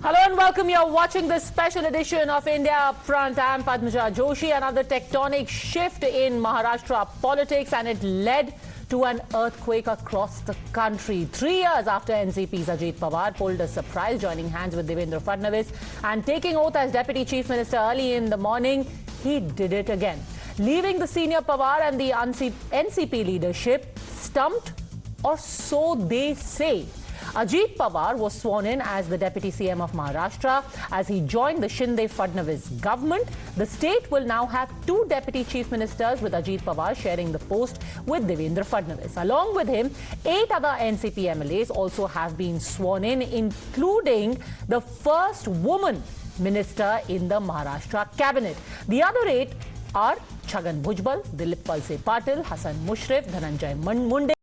Hello and welcome. You're watching this special edition of India Upfront. I'm Padmaja Joshi. Another tectonic shift in Maharashtra politics, and it led to an earthquake across the country. 3 years after NCP's Ajit Pawar pulled a surprise, joining hands with Devendra Fadnavis and taking oath as Deputy Chief Minister early in the morning, he did it again, leaving the senior Pawar and the NCP leadership stumped, or so they say. Ajit Pawar was sworn in as the Deputy CM of Maharashtra as he joined the Shinde-Fadnavis government. The state will now have 2 Deputy Chief Ministers, with Ajit Pawar sharing the post with Devendra Fadnavis. Along with him, 8 other NCP MLAs also have been sworn in, including the first woman minister in the Maharashtra cabinet. The other 8 are Chhagan Bhujbal, Dilip Walse Patil, Hasan Mushrif, Dhananjay Munde,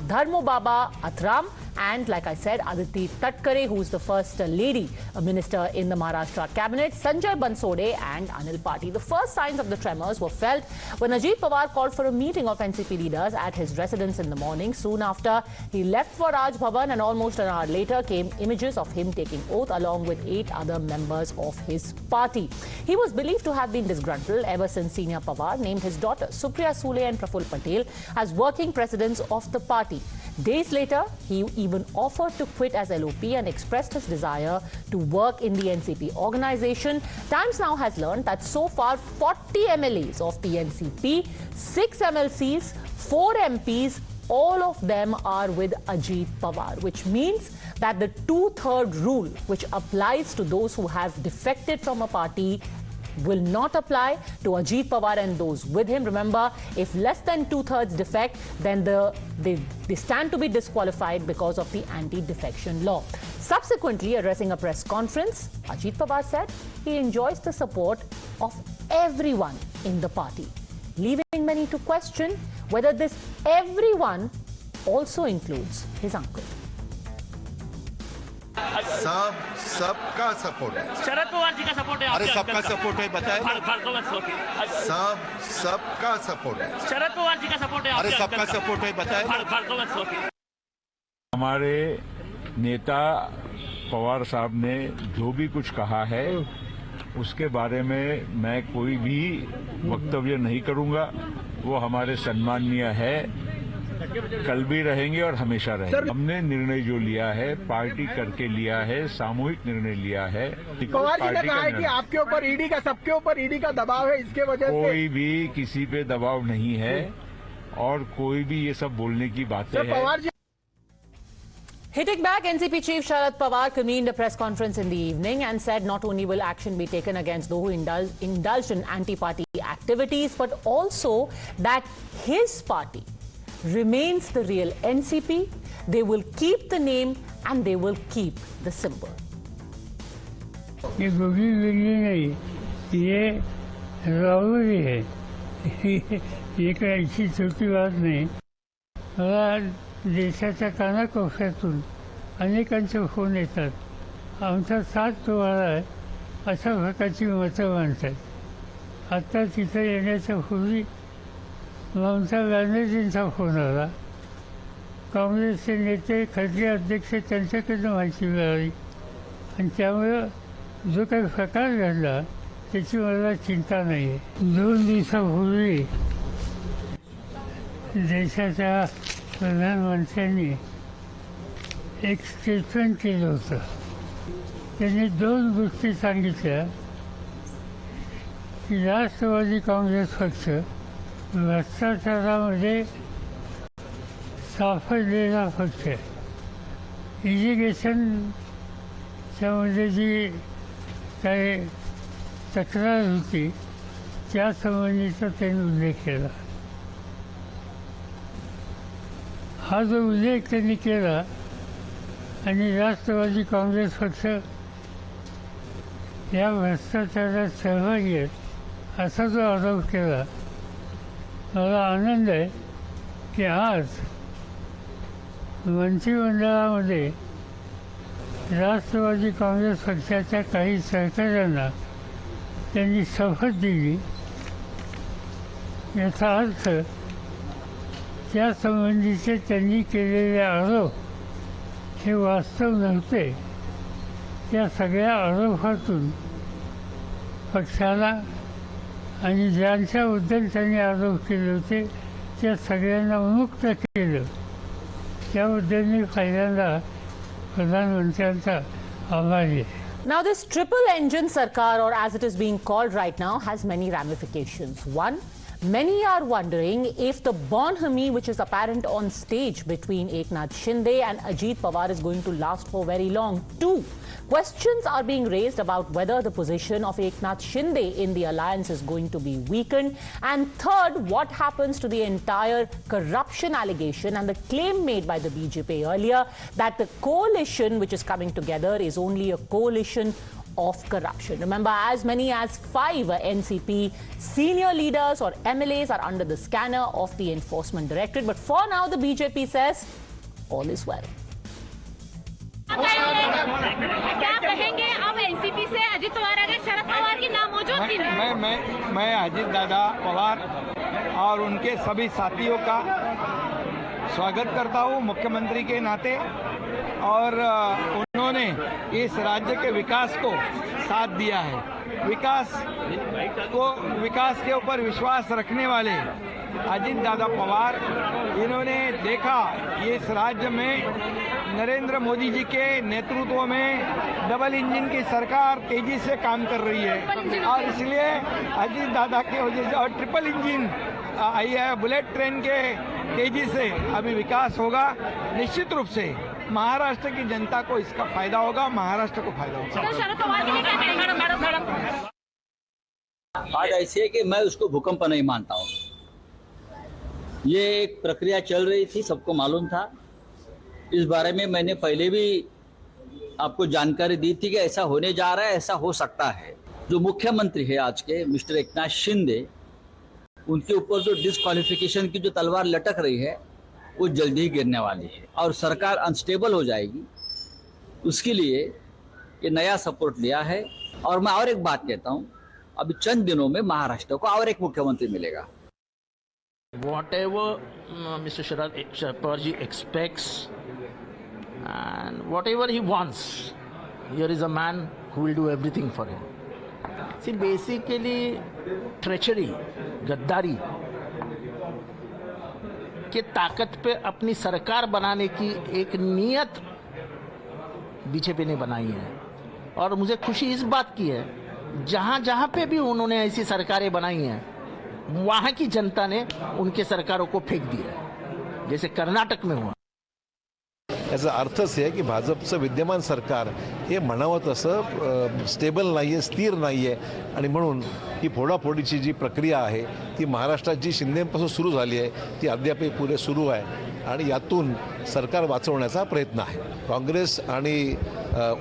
Dharmo Baba Atram, and like I said, Aditi Tatkare, who's the first lady minister in the Maharashtra cabinet, Sanjay Bansode and Anil Patil. The first signs of the tremors were felt when Ajit Pawar called for a meeting of NCP leaders at his residence in the morning. Soon after, he left for Raj Bhavan, and almost an hour later came images of him taking oath along with 8 other members of his party. He was believed to have been disgruntled ever since Senior Pawar named his daughters Supriya Sule and Praful Patel as working presidents of the party. Days later, he even offered to quit as LOP and expressed his desire to work in the NCP organization. Times Now has learned that so far 40 MLAs of the NCP, 6 MLCs, 4 MPs, all of them are with Ajit Pawar, which means that the 2/3 rule, which applies to those who have defected from a party, will not apply to Ajit Pawar and those with him. Remember, if less than 2/3 defect, then they stand to be disqualified because of the anti-defection law. Subsequently, addressing a press conference, Ajit Pawar said he enjoys the support of everyone in the party, leaving many to question whether this everyone also includes his uncle. सबका support है। शरद पवार जी का support है। अरे सबका support है, बताए। सबका support है। शरद पवार जी का सपोर्ट है। अरे सबका सपोर्ट है, बताए। हमारे नेता पवार साहब ने जो भी कुछ कहा है, उसके बारे में मैं कोई भी वक्तव्य नहीं करूंगा। वो हमारे सम्माननीय है, कल भी रहेंगे और हमेशा रहेंगे। हमने निर्णय जो लिया है, पार्टी करके लिया है, सामूहिक निर्णय लिया है। पवार जी ने कहा है कि आपके ऊपर ईडी का, सबके ऊपर ईडी का दबाव है, इसके वजह से कोई भी किसी पे दबाव नहीं है और कोई भी ये सब बोलने की बातें हैं। Hitting back, NCP Chief Sharad Pawar convened a press conference in the evening and said not only will action be taken against those who indulged in anti-party activities, but also that his party remains the real NCP. They will keep the name and they will keep the symbol. ये गोगी नहीं, ये राहुल है। ये कोई ऐसी छोटी बात नहीं। देशाच्या कानाकोपऱ्यातून अनेकांचे फोन येतात, आमचा साथ तुम्हाला आहे अशा प्रकारची मतं मांडतात। आता तिथं येण्याच्या पूर्वी ममता बॅनर्जींचा फोन आला, काँग्रेसचे नेते, खडसे अध्यक्ष त्यांच्याकडनं माहिती मिळाली, आणि त्यामुळं जो काही प्रकार घडला त्याची मला चिंता नाही आहे। 2 दिवसापूर्वी देशाच्या प्रधानमंत्र्यांनी एक स्टेटमेंट केलं होतं। त्यांनी 2 गोष्टी सांगितल्या की राष्ट्रवादी काँग्रेस पक्ष भ्रष्टाचारामध्ये सापडलेला पक्ष आहे। इरिगेशनच्यामध्ये जी काही तक्रार होती त्यासंबंधीचा त्यांनी उल्लेख केला। हा जो उल्लेख त्यांनी केला आणि राष्ट्रवादी काँग्रेस पक्ष या भ्रष्टाचारात सहभागी आहेत असा जो आरोप केला, मला आनंद आहे की आज मंत्रिमंडळामध्ये राष्ट्रवादी काँग्रेस पक्षाच्या काही सहकाऱ्यांना त्यांनी शपथ दिली। याचा अर्थ त्यासंबंधीचे त्यांनी केलेले आरोप हे वास्तव नव्हते, या सगळ्या आरोपातून पक्षाला आणि ज्यांच्याबद्दल त्यांनी आरोप केले होते त्या सगळ्यांना मुक्त केलं. त्याबद्दल मी पहिल्यांदा प्रधानमंत्र्यांचा आभारी आहे. Now, this triple engine Sarkar, or as it is being called right now, has many ramifications. One, many are wondering if the bonhomie which is apparent on stage between Eknath Shinde and Ajit Pawar is going to last for very long. Two, questions are being raised about whether the position of Eknath Shinde in the alliance is going to be weakened. And third, what happens to the entire corruption allegation and the claim made by the BJP earlier that the coalition which is coming together is only a coalition of corruption. Remember, as many as 5 NCP senior leaders or MLAs are under the scanner of the Enforcement Directorate. But for now, the BJP says all is well. क्या कहेंगे अब NCP से अजित पवार अगर शरद पवार की नामौजूदगी में? मैं अजित दादा पवार और उनके सभी साथियों का स्वागत करता हूँ मुख्यमंत्री के नाते, और उन्होंने इस राज्य के विकास को साथ दिया है. विकास के ऊपर विश्वास रखने वाले अजित दादा पवार, इन्होंने देखा इस राज्य में नरेंद्र मोदी जी के नेतृत्व में डबल इंजन की सरकार तेजी से काम कर रही है, और इसलिए अजित दादा के वजह से और ट्रिपल इंजन आई है, बुलेट ट्रेन के तेजी से अभी विकास होगा. निश्चित रूप से महाराष्ट्र की जनता को इसका फायदा होगा, महाराष्ट्र को फायदा होगा. तो शरद पवार के लिए क्या कहेंगे? मैडम आज ऐसे है कि मैं उसको भूकंप नहीं मानता हूँ. ये एक प्रक्रिया चल रही थी, सबको मालूम था. इस बारे में मैंने पहले भी आपको जानकारी दी थी कि ऐसा होने जा रहा है, ऐसा हो सकता है. जो मुख्यमंत्री है आज के मिस्टर एकनाथ शिंदे, उनके ऊपर जो डिस्क्वालिफिकेशन की जो तलवार लटक रही है वो जल्दी ही गिरने वाली है और सरकार अनस्टेबल हो जाएगी. उसके लिए ये नया सपोर्ट लिया है. और मैं और एक बात कहता हूँ, अभी चंद दिनों में महाराष्ट्र को और एक मुख्यमंत्री मिलेगा. Whatever Mr. Sharad Pawar ji expects and whatever he wants, here is a man who will do everything for him. See, basically, treachery, गद्दारी के ताकत पे अपनी सरकार बनाने की एक नीयत बीजेपी ने बनाई है. और मुझे खुशी इस बात की है, जहां जहां पे भी उन्होंने ऐसी सरकारें बनाई हैं, वहां की जनता ने उनके सरकारों को फेक दिया है, जैसे कर्नाटक में हुआ. याचा अर्थच आहे की भाजपचं विद्यमान सरकार हे म्हणावं तसं स्टेबल नाही आहे, स्थिर नाही आहे, आणि म्हणून ही फोडाफोडीची जी प्रक्रिया आहे ती महाराष्ट्रात जी शिंदेपासून सुरू झाली आहे ती अद्यापही पुढे सुरू आहे, आणि यातून सरकार वाचवण्याचा प्रयत्न आहे. काँग्रेस आणि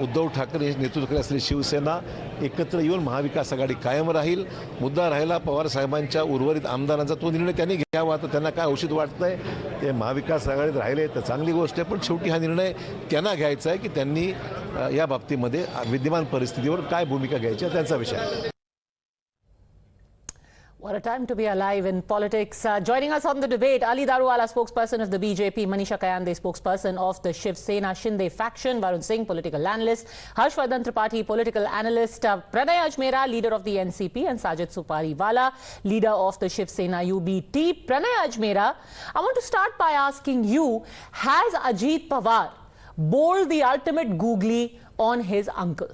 उद्धव ठाकरे नेतृत्वाखाली असलेली शिवसेना एकत्र येऊन महाविकास आघाडी कायम राहील. मुद्दा राहिला पवार साहेबांच्या उर्वरित आमदारांचा, तो निर्णय त्यांनी घ्यावा. तर त्यांना काय औषध वाटतंय ते महाविकास आघाडीत राहिले तर चांगली गोष्ट आहे, पण शेवटी हा निर्णय त्यांना घ्यायचा आहे की त्यांनी या बाबतीमध्ये विद्यमान परिस्थितीवर काय भूमिका घ्यायची आहे, त्यांचा विषय आहे. What a time to be alive in politics. Joining us on the debate, Ali Daruwala, spokesperson of the BJP, Manisha Kayande, spokesperson of the Shiv Sena Shinde faction, Varun Singh, political analyst, Harshvardhan Tripathi, political analyst, Pranay Ajmera, leader of the NCP and Sajid Supariwala, leader of the Shiv Sena UBT. Pranay Ajmera, I want to start by asking you, has Ajit Pawar bowled the ultimate googly on his uncle?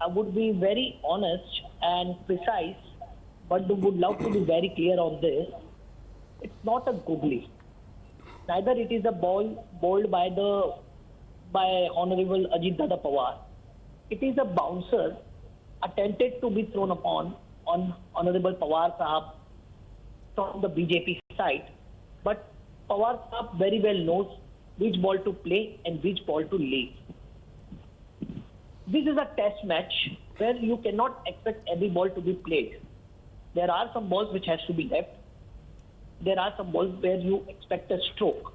I would be very honest and precise, but would love to be very clear on this. It's not a googly. Neither it is a ball bowled by Honorable Ajit Dada Pawar. It is a bouncer attempted to be thrown upon on Honorable Pawar Sahab from the BJP side. But Pawar Sahab very well knows which ball to play and which ball to leave. This is a test match where you cannot expect every ball to be played. There are some balls which has to be left. There are some balls where you expect a stroke.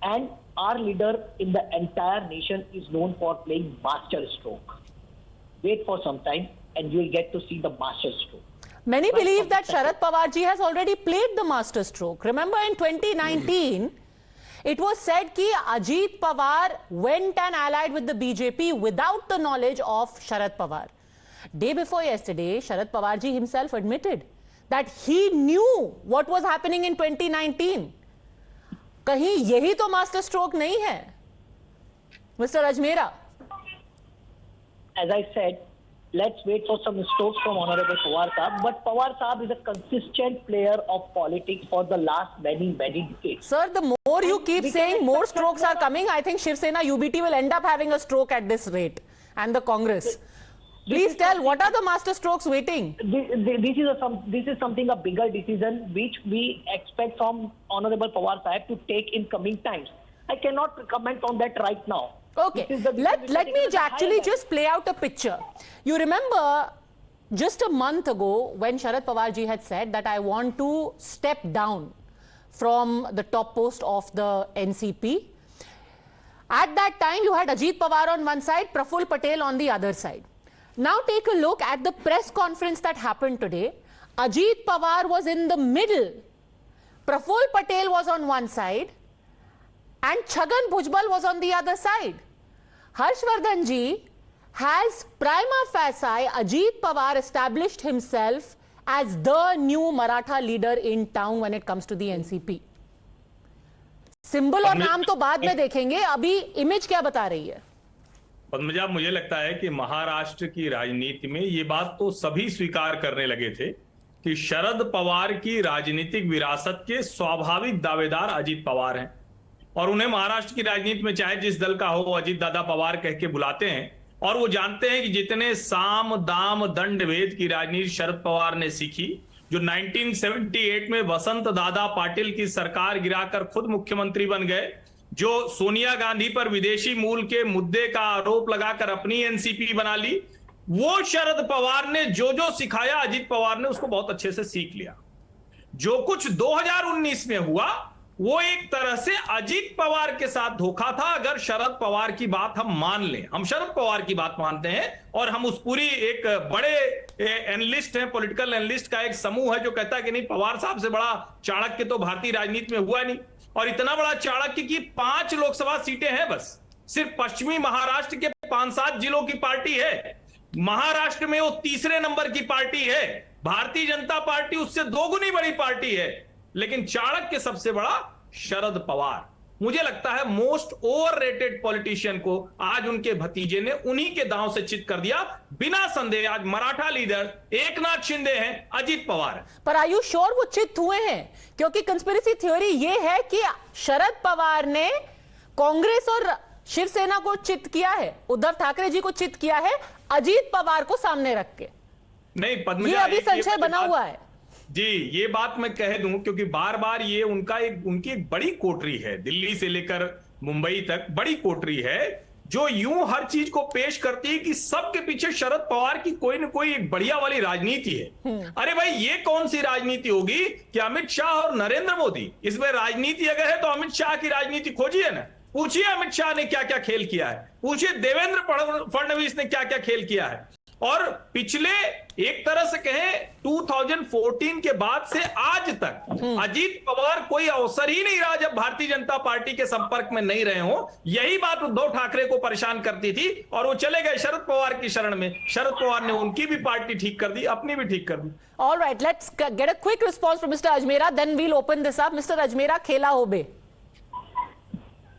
And our leader in the entire nation is known for playing master stroke. Wait for some time and you will get to see the master stroke. Many believe that Sharad Pawar ji has already played the master stroke. Remember in 2019, It was said कि Ajit Pawar went and allied with the BJP without the knowledge of Sharad Pawar. Day before yesterday, Sharad Pawar ji himself admitted that he knew what was happening in 2019. कहीं यही तो master stroke नहीं है, Mr. Ajmera. As I said, let's wait for some strokes from Honorable Pawar Saab. But Pawar Saab is a consistent player of politics for the last many decades. Sir, the more you keep saying more strokes are coming, I think Shiv Sena UBT will end up having a stroke at this rate, and the Congress. Please tell, what are the master strokes waiting? This is something a bigger decision which we expect from Honorable Pawar Saab to take in coming times. I cannot comment on that right now. Okay, let me actually just play out a picture. You remember just a month ago when Sharad Pawar ji had said that I want to step down from the top post of the NCP. At that time, you had Ajit Pawar on one side, Praful Patel on the other side. Now take a look at the press conference that happened today. Ajit Pawar was in the middle. Praful Patel was on one side and Chhagan Bhujbal was on the other side. Harshvardhan ji has prima facie Ajit Pawar established himself as the new Maratha leader in town when it comes to the NCP. Symbol और नाम तो बाद में देखेंगे, अभी image क्या बता रही है? पद्मजा, मुझे लगता है कि महाराष्ट्र की राजनीति में ये बात तो सभी स्वीकार करने लगे थे कि शरद पवार की राजनीतिक विरासत के स्वाभाविक दावेदार अजीत पवार हैं, और उन्हें महाराष्ट्र की राजनीति में चाहे जिस दल का हो अजीत दादा पवार कह के बुलाते हैं, और वो जानते हैं कि जितने साम दाम दंड भेद की राजनीति शरद पवार ने सीखी, जो 1978 में वसंत दादा पाटिल की सरकार गिराकर खुद मुख्यमंत्री बन गए, जो सोनिया गांधी पर विदेशी मूल के मुद्दे का आरोप लगाकर अपनी एनसीपी बना ली, वो शरद पवार ने जो सिखाया अजीत पवार ने उसको बहुत अच्छे से सीख लिया। जो कुछ 2019 में हुआ वो एक तरह से अजीत पवार के साथ धोखा था। अगर शरद पवार की बात हम मान लें, हम शरद पवार की बात मानते हैं, और हम उस पूरी एक बड़े एनालिस्ट हैं, पॉलिटिकल एनालिस्ट का एक समूह है जो कहता है कि नहीं, पवार साहब से बड़ा चाणक्य तो भारतीय राजनीति में हुआ नहीं, और इतना बड़ा चाणक्य की 5 लोकसभा सीटें हैं बस, सिर्फ पश्चिमी महाराष्ट्र के 5-7 जिलों की पार्टी है, महाराष्ट्र में वो तीसरे नंबर की पार्टी है, भारतीय जनता पार्टी उससे 2 गुनी बड़ी पार्टी है, लेकिन चाणक्य सबसे बड़ा शरद पवार। मुझे लगता है मोस्ट ओवररेटेड पॉलिटिशियन को आज उनके भतीजे ने उन्हीं के दांव से चित कर दिया। बिना संदेह आज मराठा लीडर एकनाथ शिंदे हैं, अजीत पवार। पर आर यू श्योर वो चित हुए हैं? क्योंकि कंस्पिरेसी थ्योरी ये है कि शरद पवार ने कांग्रेस और शिवसेना को चित किया है, उद्धव ठाकरे जी को चित किया है, अजीत पवार को सामने रख के। नहीं पद्मजा, ये अभी संशय बना हुआ है जी। ये बात मैं कह दूं क्योंकि बार बार ये उनकी एक बड़ी कोटरी है, दिल्ली से लेकर मुंबई तक बड़ी कोटरी है, जो यूं हर चीज को पेश करती है कि सबके पीछे शरद पवार की कोई न कोई एक बढ़िया वाली राजनीति है। अरे भाई, ये कौन सी राजनीति होगी कि अमित शाह और नरेंद्र मोदी, इसमें राजनीति अगर है तो अमित शाह की राजनीति खोजिए ना, पूछिए अमित शाह ने क्या क्या खेल किया है, पूछिए देवेंद्र फडणवीस ने क्या क्या खेल किया है। और पिछले एक तरह से कहें 2014 के बाद से आज तक अजीत पवार कोई अवसर ही नहीं रहा जब भारतीय जनता पार्टी के संपर्क में नहीं रहे हो। यही बात उद्धव ठाकरे को परेशान करती थी और वो चले गए शरद पवार की शरण में। शरद पवार ने उनकी भी पार्टी ठीक कर दी, अपनी भी ठीक कर दी। All right, let's get a quick response from Mr. Ajmera, then we'll open this up. Mr. Ajmera, खेला होबे।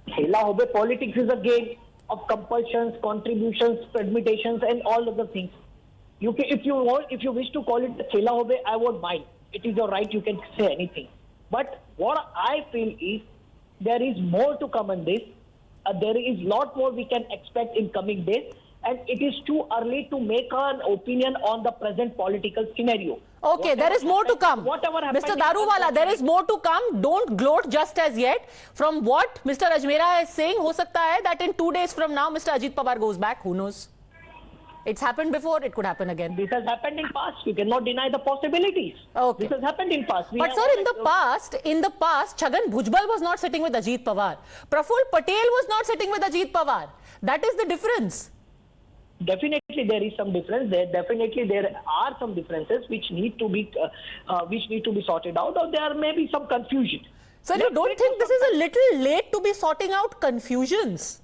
Khela hobe politics is a game of compulsions, contributions, permutations, and all other things. If you wish to call it khela hobe, I won't mind. It is your right. You can say anything. But what I feel is there is more to come in this. There is lot more we can expect in coming days, and it is too early to make an opinion on the present political scenario. Okay, there is more to come. Whatever happened, Mr. Daruwala, there is more to come. Don't gloat just as yet. From what Mr. Ajmera is saying, हो सकता है that in 2 days from now, Mr. Ajit Pawar goes back. Who knows? It's happened before. It could happen again. This has happened in past. You cannot deny the possibilities. Okay. This has happened in past. But sir, in the past, Chhagan Bhujbal was not sitting with Ajit Pawar. Praful Patel was not sitting with Ajit Pawar. That is the difference. Definitely there is some difference. There are some differences which need to be sorted out, or there may be some confusion. Sir, you don't think this is a little late to be sorting out confusions?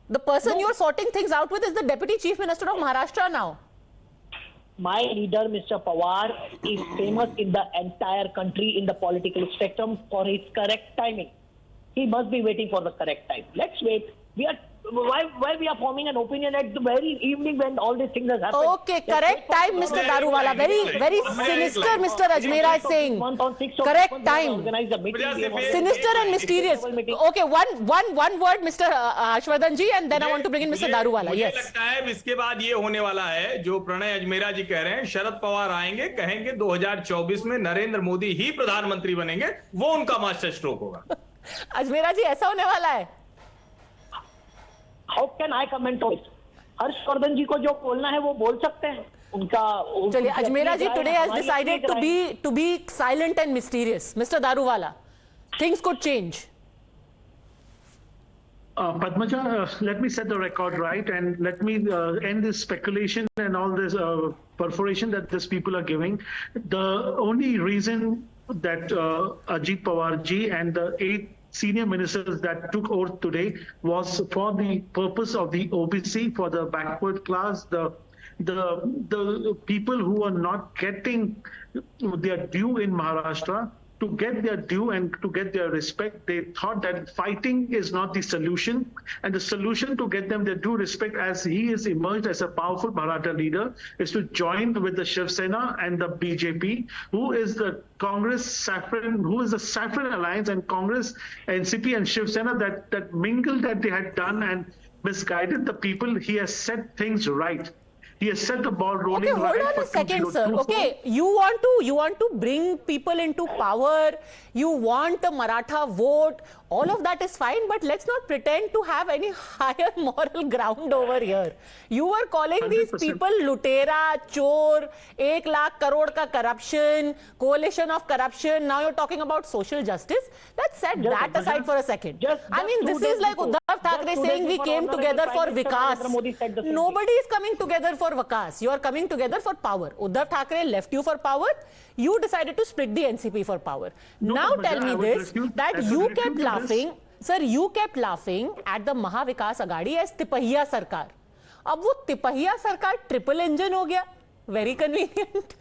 The person you're sorting things out with is the Deputy Chief Minister of Maharashtra now. My leader, Mr. Pawar, is famous in the entire country in the political spectrum for his correct timing. He must be waiting for the correct time. Let's wait. Why we are forming an opinion at the very evening when all these things have happened? Okay, correct time, Mr. Daruwala. Very sinister, Mr. Ajmera is saying. Correct time. Sinister and mysterious. Okay, one word, Mr. Harshvardhan ji, and then I want to bring in Mr. Daruwala. मुझे Yes. लगता है इसके बाद ये होने वाला है जो प्रणय अजमेरा जी कह रहे हैं, शरद पवार आएंगे, कहेंगे 2024 में नरेंद्र मोदी ही प्रधानमंत्री बनेंगे, वो उनका मास्टर स्ट्रोक होगा. अजमेरा जी, ऐसा होने वाला है? How can I comment on it? Harshvardhan जी को जो बोलना है वो बोल सकते हैं. उनका चलिए, अजमेरा जी today has decided to be silent and mysterious. Mr. Daruwala, things could change. Padmaja, let me set the record right and let me end this speculation and all this perforation that these people are giving. The only reason that Ajit Pawar ji and the 8 senior ministers that took oath today was for the purpose of the OBC, for the backward class, the people who are not getting their due in Maharashtra. To get their due and to get their respect, they thought that fighting is not the solution. And the solution to get them their due respect, as he is emerged as a powerful Maratha leader, is to join with the Shiv Sena and the BJP, who is the Congress Saffron, who is the Saffron Alliance, and Congress, NCP and Shiv Sena that mingled that they had done and misguided the people. He has set things right. He has set the ball rolling. Okay, hold on a second, sir. Okay, you want to bring people into power. You want the Maratha vote. All of that is fine, but let's not pretend to have any higher moral ground over here. You were calling 100%. These people lutera, chor, 1 lakh crore ka corruption, coalition of corruption. Now you're talking about social justice. Let's set that aside for a second. I mean, this is like Uddhav Thackeray saying we came together for Vikas. Nobody is coming together for Vikas. You are coming together for power. Uddhav Thackeray left you for power. You decided to split the NCP for power. Now tell me this, that you kept laughing. Sir, you kept laughing at the Maha Vikas Agadi as Tipahiya Sarkar. अब वो तिपहिया सरकार triple engine हो गया. Very convenient.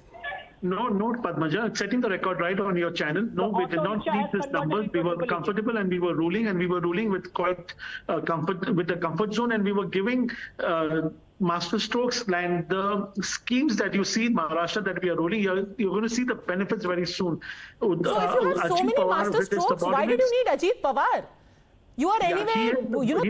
No, Padmaja, setting the record right on your channel. No, we did not need this numbers. We were comfortable and we were ruling with quite comfort, with the comfort zone, and we were giving master strokes, and the schemes that you see in Maharashtra that we are ruling, you're going to see the benefits very soon. So if you have so many master strokes, why did you need Ajit Pawar? You are anyway,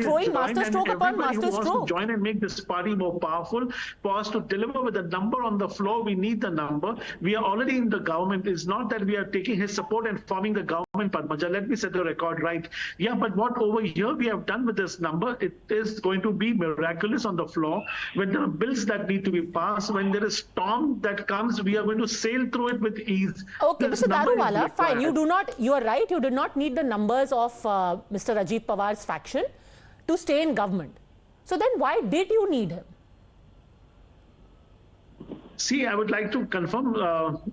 throwing master stroke upon master stroke. Who wants to join and make this party more powerful, for us to deliver with a number on the floor, we need the number. We are already in the government. It's not that we are taking his support and forming the government, Padmaja. Let me set the record right. Yeah, but what over here we have done with this number, it is going to be miraculous on the floor. When there are bills that need to be passed, when there is storm that comes, we are going to sail through it with ease. Okay, Mr. Daruwala, fine. You are right. You did not need the numbers of Mr. Ajit Pawar's faction to stay in government. So then why did you need him? See, I would like to confirm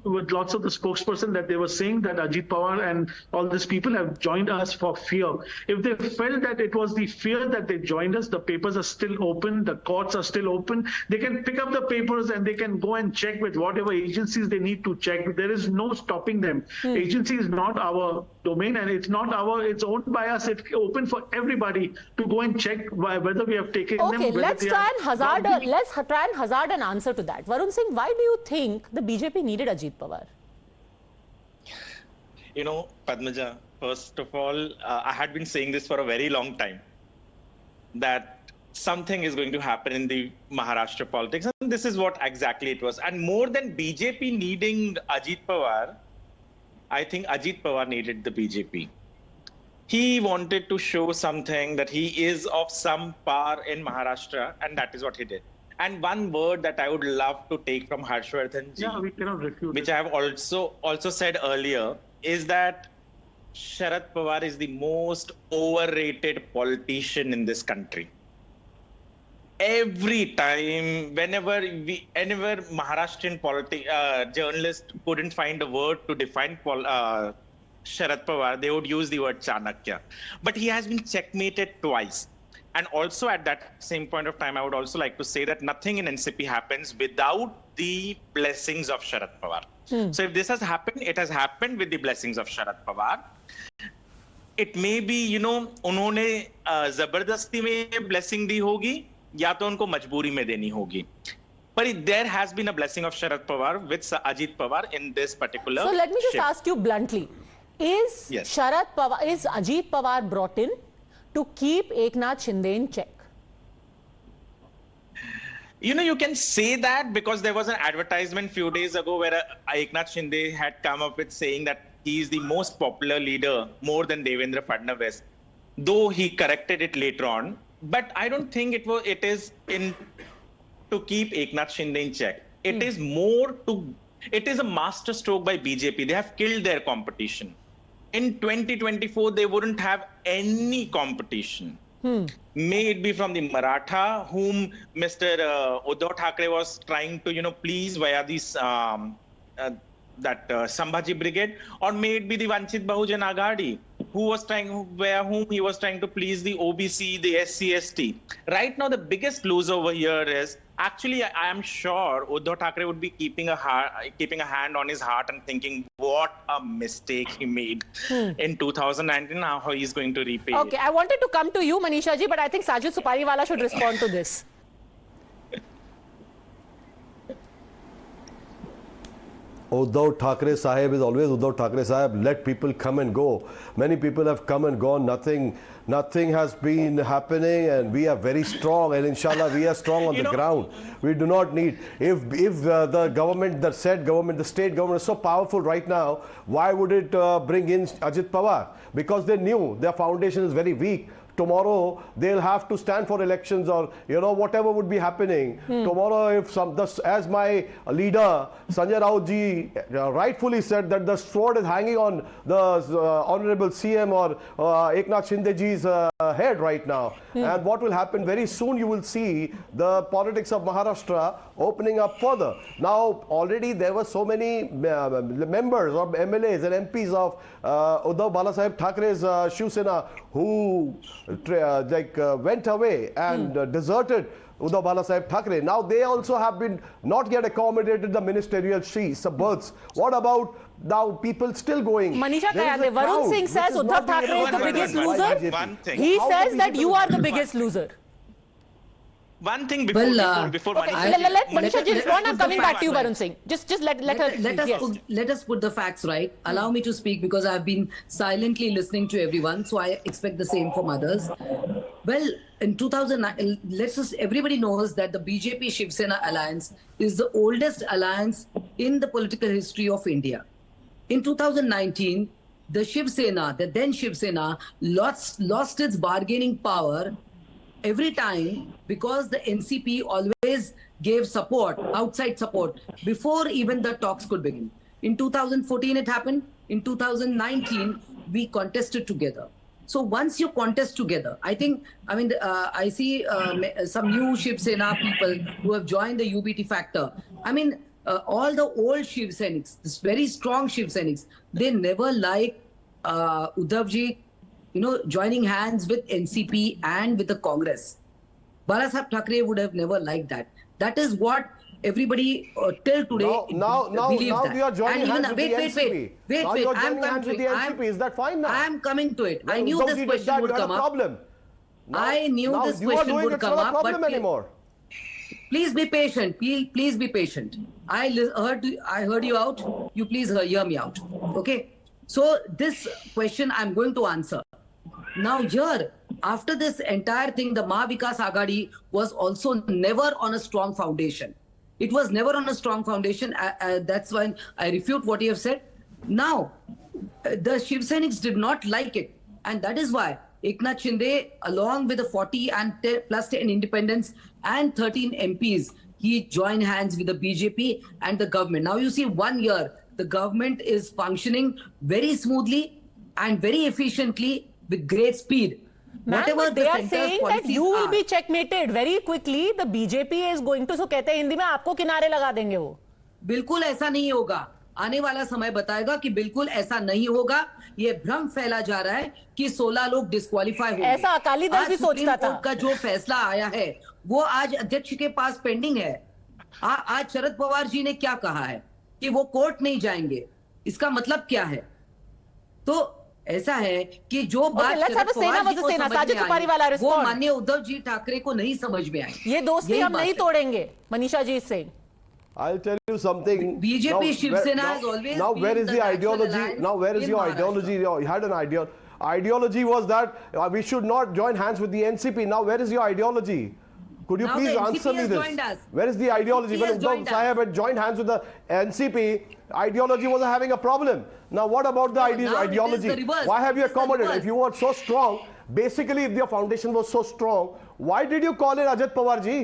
with lots of the spokesperson that they were saying that Ajit Pawar and all these people have joined us for fear. If they felt that it was the fear that they joined us, the papers are still open, the courts are still open. They can pick up the papers and they can go and check with whatever agencies they need to check. There is no stopping them. Agency is not our domain and it's owned by us. It's open for everybody to go and check whether we have taken them. Okay, let's try and hazard an answer to that. Varun Singh, why do you think the BJP needed Ajit Pawar? You know, Padmaja, first of all, I had been saying this for a very long time, that something is going to happen in the Maharashtra politics. And this is what exactly it was. And more than BJP needing Ajit Pawar, I think Ajit Pawar needed the BJP. He wanted to show something that he is of some power in Maharashtra, and that is what he did. And one word that I would love to take from Harshvardhan ji, we cannot refute which I have also said earlier, is that Sharad Pawar is the most overrated politician in this country. Every time, whenever Maharashtrian journalists couldn't find a word to define Sharad Pawar, they would use the word Chanakya. But he has been checkmated twice. And also at that same point of time, I would also like to say that nothing in NCP happens without the blessings of Sharad Pawar. So if this has happened, it has happened with the blessings of Sharad Pawar. It may be, you know, उन्होंने जबरदस्ती में blessing दी होगी या तो उनको मजबूरी में देनी होगी. But there has been a blessing of Sharad Pawar with Ajit Pawar in this particular. So let me just shift. ask you bluntly: is Sharad Pawar, is Ajit Pawar brought in to keep Eknath Shinde in check? You know, you can say that because there was an advertisement few days ago where Eknath Shinde had come up with saying that he is the most popular leader, more than Devendra Fadnavis, though he corrected it later on. But I don't think it is in to keep Eknath Shinde in check. It is more to, it is a master stroke by BJP. They have killed their competition. In 2024, they wouldn't have any competition. May it be from the Maratha, whom Mr. Uddhav Thackeray was trying to, you know, please via this Sambhaji Brigade, or may it be the Vanchit Bahujan Aghadi, who was whom he was trying to please the OBC, the SC/ST. Right now, the biggest loser over here is actually, I am sure Uddhav Thackeray would be keeping a hand on his heart and thinking what a mistake he made in 2019. How he is going to repay. Okay, I wanted to come to you, Manisha ji, but I think Sajid Supariwala should respond to this. Uddhav Thackeray Sahib is always Uddhav Thackeray Sahib. Let people come and go. Many people have come and gone. Nothing has been happening, and we are very strong. And inshallah, we are strong on the ground. We do not need. If the government, the said government, the state government is so powerful right now, why would it bring in Ajit Pawar? Because they knew their foundation is very weak. Tomorrow they'll have to stand for elections, or you know, whatever would be happening tomorrow. If as my leader Sanjay Raut ji rightfully said that the sword is hanging on the honorable CM or Eknath Shinde ji's head right now, and what will happen very soon, you will see the politics of Maharashtra opening up further. Now already there were so many members or MLAs and MPs of Uddhav Balasaheb Thackeray's Shiv Sena who went away and deserted Uddhav Balasaheb Thackeray. Now they also have been not yet accommodated the ministerial berths. What about now people still going? Manisha Kayande, Varun Singh says Uddhav Thackeray is the biggest loser. He says that you are the biggest loser. One thing before let Manisha ji respond. I'm coming back to you, Varun Singh. Just let her. Let us put the facts right. Allow me to speak because I've been silently listening to everyone, so I expect the same from others. Well, in 2009, everybody knows that the BJP Shiv Sena alliance is the oldest alliance in the political history of India. In 2019, the Shiv Sena, the then Shiv Sena, lost its bargaining power every time because the NCP always gave support, outside support, before even the talks could begin. In 2014 it happened. In 2019 we contested together. So once you contest together, I see some new Shiv Sena people who have joined the UBT factor. All the old Shiv Senics, this very strong Shiv Senics, they never liked Uddhav ji, joining hands with NCP and with the Congress. Balasaheb Thackeray would have never liked that. That is what everybody till today believes that. You are joining hands with the NCP. Wait, I'm coming to it. Is that fine now? I'm coming to it. I knew this question would come up. I knew this question would come up. But anymore. Please be patient. Please be patient. I heard you out. You please hear me out. Okay. So this question I'm going to answer. Now here, after this entire thing, the Maha Vikas Aghadi was also never on a strong foundation. It was never on a strong foundation. That's why I refute what you have said. Now, the Shiv Senics did not like it. And that is why Eknath Shinde, along with the 40 and plus 10 independents and 13 MPs, he joined hands with the BJP and the government. Now you see 1 year, the government is functioning very smoothly and very efficiently with great speed. Whatever they are saying that you will be checkmated very quickly. The BJP is going to, so कहते हैं हिंदी में आपको किनारे लगा देंगे वो. बिल्कुल ऐसा नहीं होगा. आने वाला समय बताएगा कि बिल्कुल ऐसा नहीं होगा। ये भ्रम फैला जा रहा है कि 16 लोग डिस्क्वालीफाई होंगे। ऐसा अकाली दल भी सोचता था। का जो फैसला आया है वो आज अध्यक्ष के पास पेंडिंग है। आज शरद पवार जी ने क्या कहा है कि वो कोर्ट नहीं जाएंगे, इसका मतलब क्या है? तो ऐसा है कि जो बात शरद पवार जी को समझ में आई, वो माननीय उद्धव जी ठाकरे को नहीं समझ में आई। ये दोस्ती हम नहीं तोड़ेंगे, मनीषा जी से। I'll tell you something. BJP, Shiv Sena has always now where is the ideology? Now where is your ideology? You had an ideology was that we should not join hands with the NCP. Now where is your ideology? Could you please answer me this? Where is the ideology? When Uddhav Sahib had joined hands with the NCP, ideology was having a problem. Now what about the ideology? Why have you accommodated? If you were so strong, basically if your foundation was so strong, why did you call it Ajit Pawar ji?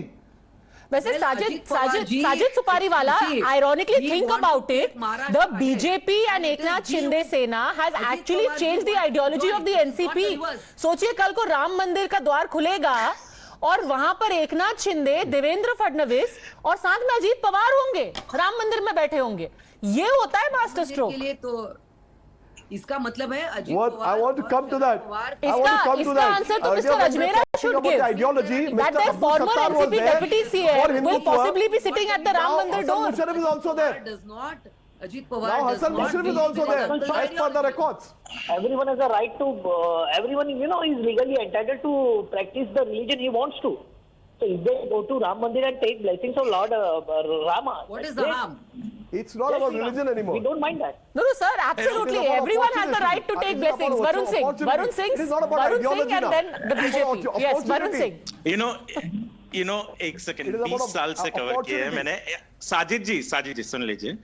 वैसे Sajid सुपारीवाला, ironically think about it, the BJP and Eknath Shinde Sena has actually changed the ideology of the NCP. सोचिए कल को राम मंदिर का द्वार खुलेगा और वहां पर एकनाथ शिंदे, देवेंद्र फडणवीस और साथ में अजीत पवार होंगे, राम मंदिर में बैठे होंगे। ये होता है मास्टर स्ट्रोक। इसका मतलब है Ajit Pawar. I want to come to that. इसका आंसर तो mister Ajmera should give. That their former NCP deputy CM will possibly be sitting at the Ram Mandir door. Hassan Musharraf is also there. Does not. Ajit Pawar. Now Hassan Musharraf is also there. As per the records. Everyone has a right to. Everyone, is legally entitled to practice the religion he wants to. So if they go to Ram Mandir and take blessings of Lord Rama, what is the harm? It's not about religion anymore. We don't mind that. No, sir, absolutely. Everyone has the right to take blessings. Varun Singh, and then the BJP. Yes, Varun Singh. You know, एक second 20 साल से cover किया है मैंने। साजिद जी सुन लीजिए।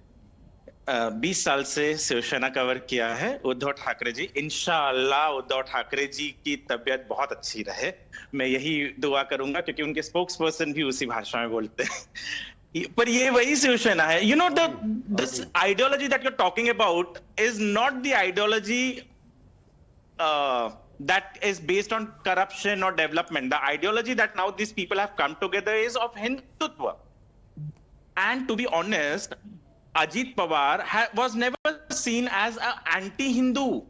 20 साल से Shiv Sena cover किया है। उद्धव ठाकरे जी, इंशाअल्लाह उद्धव ठाकरे जी की तबीयत बहुत अच्छी रहे, मैं यही दुआ करूंगा, क्योंकि उनके स्पोक्स पर्सन भी उसी भाषा में बोलते हैं। पर ये वही शिवसेना है। this ideology that you're talking about is not the ideology that is based on corruption or development. The ideology that now these people have come together is of Hindutva. And to be honest, Ajit Pawar was never seen as an anti-Hindu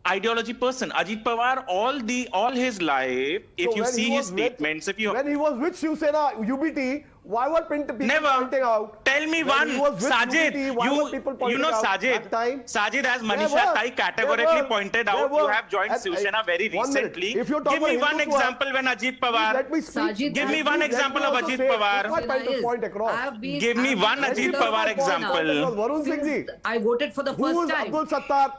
ideology person. Ajit Pawar, all his life, if you see his statements, when he was with Shiv Sena UBT, why were people pointing out? Tell me one, Sajid. Sajid, as Manisha Kai categorically pointed out, you have joined Shiv Sena very recently. Give me one example when Ajit Pawar. Give me one example of Ajit Pawar. Give me one Ajit Pawar example. Varun Singh. I voted for the first time. Abdul Sattar?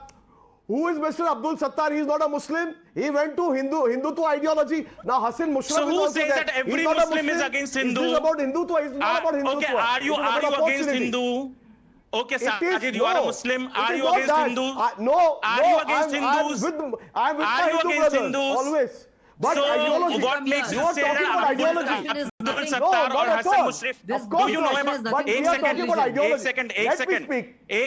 Who is Mr. Abdul Sattar? He is not a Muslim. He went to Hindutva ideology. Now Hassan Musharraf so who says that every Muslim is against Hindu? This is about Hindutva. It's not about Hindutva. Okay, are you against Hindu? Okay, Sajid, you are a Muslim. Are you against Hindu? No. Are you against Hindus? I'm with my Hindu brothers, always. But so ideology, what makes you say that Abdul Sattar or Hassan Musharraf? Do you know about? एक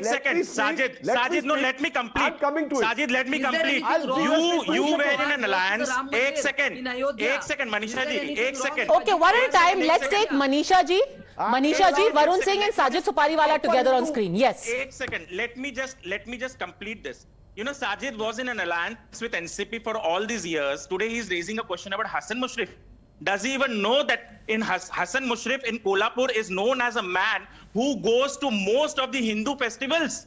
second, Sajid, no, let me complete. I'm coming to it. Sajid, let me complete. You were in an alliance. एक second, Manisha ji, एक second. Okay, one at a time. Let's take Manisha ji, Varun Singh and Sajid Supariwala together on screen. Yes. एक second. Let me just complete this. Sajid was in an alliance with NCP for all these years. Today he is raising a question about Hassan Musharraf. Does he even know that Hassan Musharraf in Kolhapur is known as a man who goes to most of the Hindu festivals?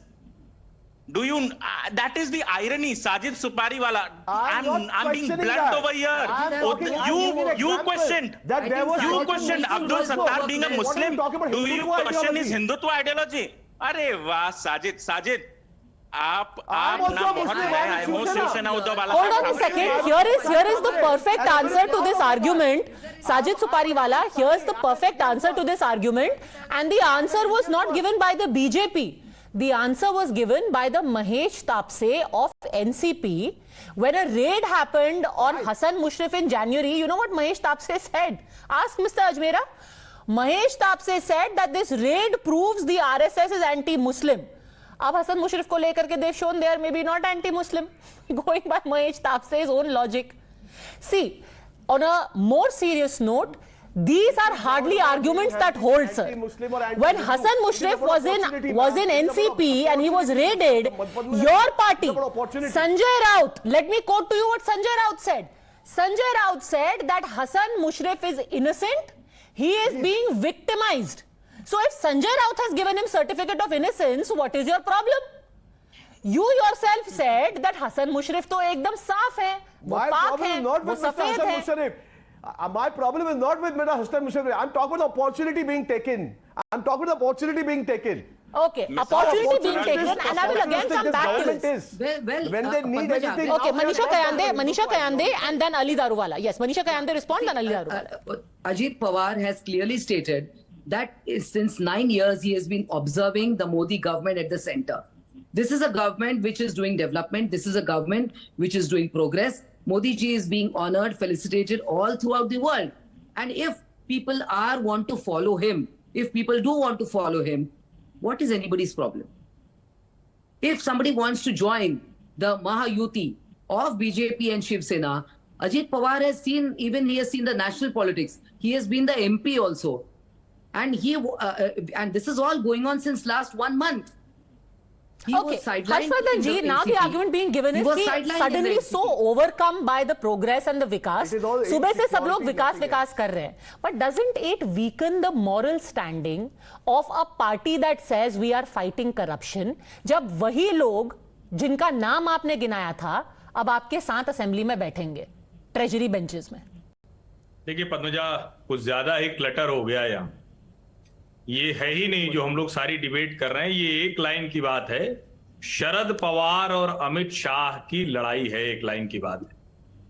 Do you? That is the irony, Sajid Supariwala. I'm being blunt over here. You questioned Abdul Sattar being a Muslim. Do you question his Hindutva ideology? Arey wah, Sajid. Hold on a second. Here is the perfect answer to this argument. Sajid Supariwala, here's the perfect answer to this argument. And the answer was not given by the BJP. The answer was given by the Mahesh Tapse of NCP. When a raid happened on Hassan Musharraf in January, you know what Mahesh Tapse said? Ask Mr. Ajmera. Mahesh Tapse said that this raid proves the RSS is anti-Muslim. Ab Hassan Musharraf ko lekar ke they've shown they are maybe not anti-Muslim, going by Mahesh Tapse's own logic. See, on a more serious note, These are hardly arguments that hold, sir. When Hassan Mushrif was in NCP and he was raided, your party, Sanjay Raut, let me quote to you what Sanjay Raut said. Sanjay Raut said that Hassan Mushrif is innocent, he is being victimized. So if Sanjay Raut has given him certificate of innocence, what is your problem? You yourself said that Hassan Mushrif to ekdam saaf hai, wo paak hai, wo safed hai. My problem is not with Mr. Hassan Mushrif. I'm talking about the opportunity being taken. Okay, opportunity being taken, and I will again come back to this. When they need anything. Okay, Manisha Kayande, and then Ali Daruwala. Yes, Manisha Kayande respond, then Ali Daruwala. Ajit Pawar has clearly stated that since 9 years he has been observing the Modi government at the center. This is a government which is doing development. This is a government which is doing progress. Modi ji is being honored, felicitated all throughout the world. And if people want to follow him, if people do want to follow him, what is anybody's problem? If somebody wants to join the Maha Yuti of BJP and Shiv Sena, Ajit Pawar has seen, he has seen the national politics. He has been the MP also. And and this is all going on since last 1 month. Okay, Harshvardhan ji, now the argument being given is that suddenly so overcome by the progress and the vikas, सुबह से सब लोग विकास कर रहे हैं. But doesn't it weaken the moral standing of a party that says we are fighting corruption, जब वही लोग जिनका नाम आपने गिनाया था अब आपके साथ असेंबली में बैठेंगे ट्रेजरी बेंचेस में? देखिए पद्मजा, कुछ ज्यादा ही क्लटर हो गया यहाँ. ये है ही नहीं जो हम लोग सारी डिबेट कर रहे हैं. ये एक लाइन की बात है. शरद पवार और अमित शाह की लड़ाई है, एक लाइन की बात है.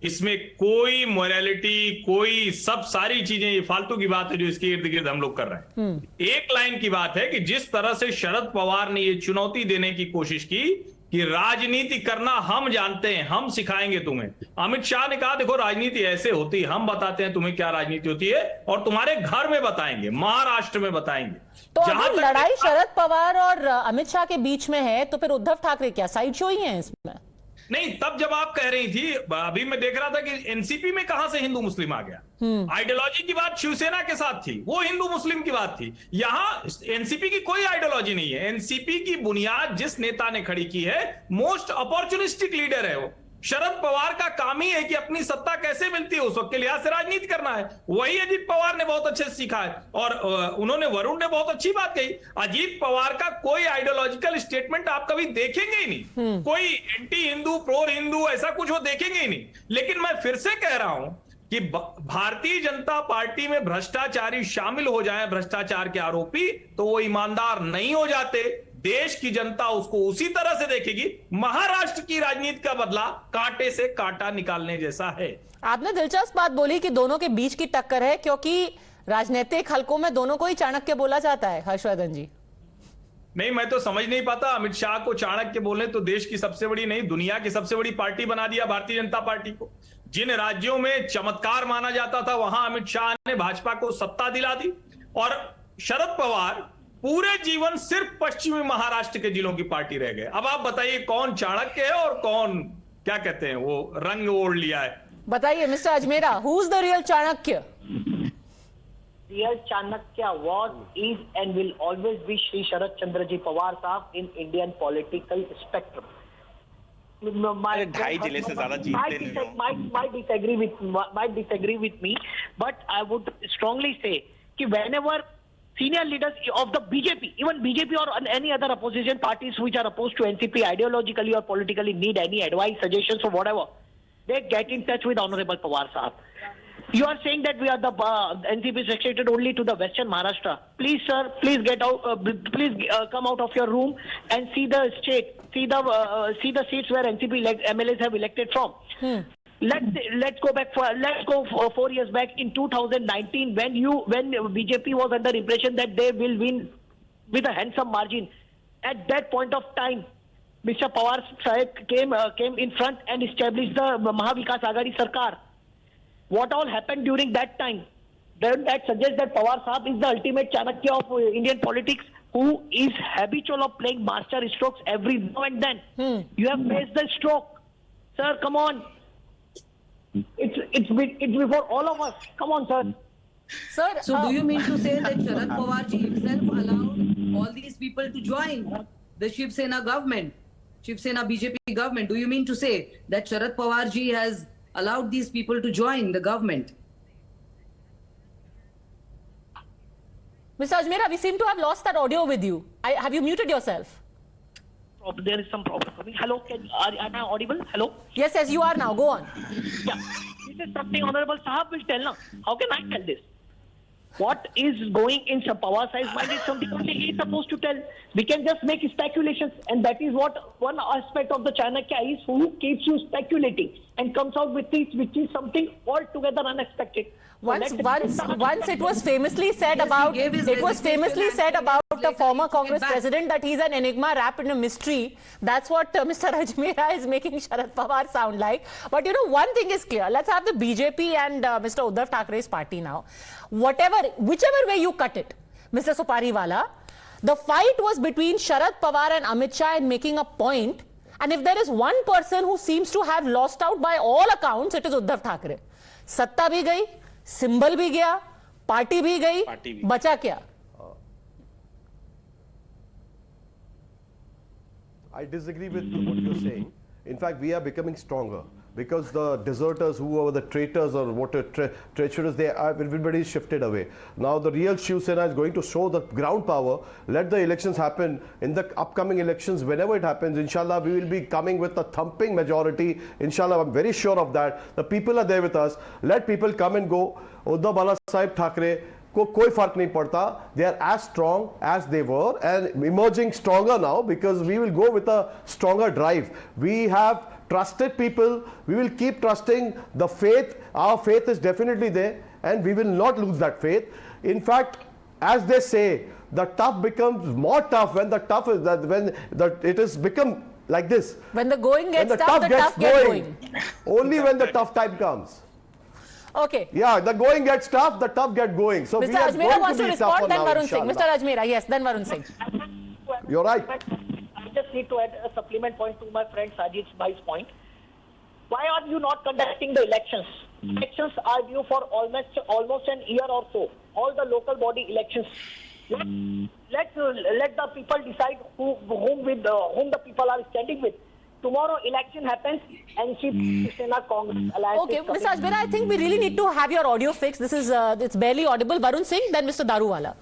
इसमें कोई मोरालिटी, कोई सब सारी चीजें ये फालतू की बात है जो इसके इर्द गिर्द हम लोग कर रहे हैं. एक लाइन की बात है कि जिस तरह से शरद पवार ने ये चुनौती देने की कोशिश की कि राजनीति करना हम जानते हैं, हम सिखाएंगे तुम्हें. अमित शाह ने कहा देखो राजनीति ऐसे होती है, हम बताते हैं तुम्हें क्या राजनीति होती है और तुम्हारे घर में बताएंगे, महाराष्ट्र में बताएंगे. तो अगर लड़ाई शरद पवार और अमित शाह के बीच में है तो फिर उद्धव ठाकरे क्या साइड शो ही है इसमें? नहीं, तब जब आप कह रही थी, अभी मैं देख रहा था कि एनसीपी में कहां से हिंदू मुस्लिम आ गया. आइडियोलॉजी की बात शिवसेना के साथ थी, वो हिंदू मुस्लिम की बात थी. यहां एनसीपी की कोई आइडियोलॉजी नहीं है. एनसीपी की बुनियाद जिस नेता ने खड़ी की है, मोस्ट अपॉर्चुनिस्टिक लीडर है वो. शरद पवार का काम ही है कि अपनी सत्ता कैसे मिलती है उस वक्त के लिहाज से राजनीति करना है. वही अजीत पवार ने बहुत अच्छे से सीखा है. और उन्होंने, वरुण ने बहुत अच्छी बात कही. अजीत पवार का कोई आइडियोलॉजिकल स्टेटमेंट आप कभी देखेंगे ही नहीं. कोई एंटी हिंदू, प्रो हिंदू ऐसा कुछ वो देखेंगे ही नहीं. लेकिन मैं फिर से कह रहा हूं कि भारतीय जनता पार्टी में भ्रष्टाचारी शामिल हो जाए, भ्रष्टाचार के आरोपी, तो वो ईमानदार नहीं हो जाते. देश की जनता उसको उसी तरह से देखेगी. महाराष्ट्र की राजनीति का बदला कांटे से कांटा निकालने जैसा है. आपने दिलचस्प बात बोली कि दोनों के बीच की टक्कर है, क्योंकि राजनीतिक हलकों में दोनों को ही चाणक्य बोला जाता है. हर्षवर्धन जी, नहीं, मैं तो समझ नहीं पाता. अमित शाह को चाणक्य बोले तो देश की सबसे बड़ी नहीं, दुनिया की सबसे बड़ी पार्टी बना दिया भारतीय जनता पार्टी को. जिन राज्यों में चमत्कार माना जाता था वहां अमित शाह ने भाजपा को सत्ता दिला दी. और शरद पवार पूरे जीवन सिर्फ पश्चिमी महाराष्ट्र के जिलों की पार्टी रह गए. अब आप बताइए कौन चाणक्य है और कौन, क्या कहते हैं, वो रंग ओढ़ लिया है. बताइए mister Ajmera, who is the real Chanakya? Real Chanakya was, is and will always be Shri Sharad Chandraji Pawar साहब in Indian political spectrum. ढाई जिले से ज्यादा जीतते नहीं. Might disagree with me, but I would strongly say कि whenever senior leaders of the BJP, even BJP or any other opposition parties which are opposed to NCP ideologically or politically need any advice, suggestions or whatever, they get in touch with Honorable Pawar Sahab. You are saying that we are the NCP is restricted only to the Western Maharashtra. Please, sir, please get out. Please come out of your room and see the state, see the seats where NCP MLAs have elected from. Let's go back. Let's go 4 years back in 2019 when BJP was under impression that they will win with a handsome margin. At that point of time, Mr. Pawar Sahib came in front and established the Maha Vikas Aghadi Sarkar. What all happened during that time? Then that suggests that Pawar Sahib is the ultimate Chanakya of Indian politics, who is habitual of playing master strokes every now and then. You have faced the stroke, sir. Come on. It's before all of us. Come on, sir. Sir, So do you mean to say that Sharad Pawar ji himself allowed all these people to join the Shiv Sena government, Shiv Sena BJP government? Do you mean to say that Sharad Pawar ji has allowed these people to join the government? Mr. Ajmera, we seem to have lost that audio with you. Have you muted yourself? There is some problem. Hello, am I audible? Hello? Yes, yes, you are now. Go on. Yeah. This is something Honorable Sahab will tell now. How can I tell this? What is going in Pawar size mind is something only he is supposed to tell. We can just make speculations, and that is what one aspect of the Chanakya is, who keeps you speculating and comes out with this, which is something altogether unexpected. Once it was famously said about the former Congress president that he's an enigma wrapped in a mystery. That's what Mr. Ajmera is making Sharad Pawar sound like. But you know, one thing is clear. Let's have the BJP and Mr. Uddhav Thackeray's party now. Whichever way you cut it, Mr. Supariwala, the fight was between Sharad Pawar and Amit Shah in making a point. And if there is one person who seems to have lost out by all accounts, it is Uddhav Thackeray. Satta bhi gayi, symbol bhi gaya, party bhi gayi, bacha kya? I disagree with what you're saying. In fact, we are becoming stronger because the deserters, who are the traitors or what treacherous, everybody is shifted away. Now the real Shiv Sena is going to show the ground power. Let the elections happen. In the upcoming elections, whenever it happens, inshallah, we will be coming with a thumping majority. Inshallah, I'm very sure of that. The people are there with us. Let people come and go. Uddhav Bala Sahib Thackeray, कोई फर्क नहीं पड़ता. They are as strong as they were and emerging stronger now because we will go with a stronger drive. We have trusted people. We will keep trusting the faith. Our faith is definitely there and we will not lose that faith. In fact, as they say, the tough becomes more tough when the tough is it has become like this. When the going gets tough, the tough gets going. Only when the tough time comes. Okay. Yeah, the going gets tough, the tough get going. So Mr. Ajmera wants to respond, then Varun Singh. Mr. Ajmera, yes, then Varun Singh. You're right. I just need to add a supplement point to my friend Sajid Bhai's point. Why are you not conducting the elections? Elections are due for almost an year or so. All the local body elections. Let the people decide whom the people are standing with. Tomorrow election happens and NCP Sena Congress alliance. Okay, Mr. Ajmera, I think we really need to have your audio fixed. This is it's barely audible. Varun Singh, then Mr. Daruwala.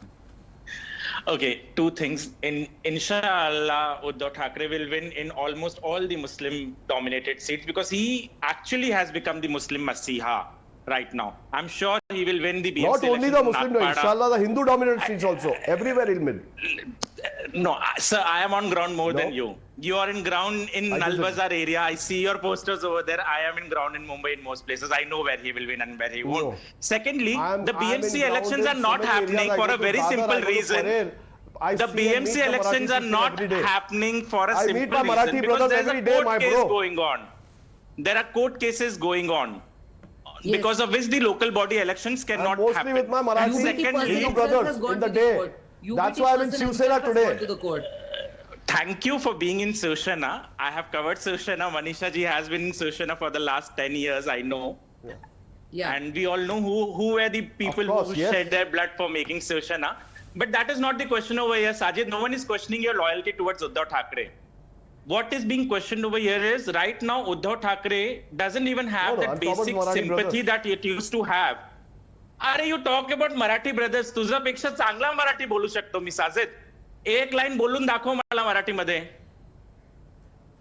Okay, two things. Inshallah, Uddhav Thackeray will win in almost all the Muslim-dominated seats because he actually has become the Muslim Masiha right now. I'm sure he will win the BMC Not only the Muslim, no, Nagpara. inshallah, the Hindu-dominated seats also. Everywhere he'll win. No, sir, I am on ground more than you. You are in ground in Nalbazar area. I see your posters over there. I am in ground in Mumbai in most places. I know where he will win and where he won't. The Secondly, the BMC elections are not happening for a very simple reason. The BMC elections are not happening for a simple reason because there is a court case going on. There are court cases going on. Yes. Because of which the local body elections cannot happen. Mostly with my Marathi Secondly, brothers in the day. That's why I'm in Shiv Sena today. Thank you for being in Shiv Sena. I have covered Shiv Sena. Manisha ji has been in Shiv Sena for the last 10 years, I know. Yeah. And we all know who were the people who shed their blood for making Shiv Sena. But that is not the question over here, Sajid. No one is questioning your loyalty towards Uddhav Thackeray. What is being questioned over here is right now Uddhav Thackeray doesn't even have that basic sympathy that it used to have. Are you talk about Marathi brothers? तुझ्यापेक्षा चांगला मराठी बोलू शकतो मी साजिद. एक line बोलून दाखव मला मराठीमध्ये.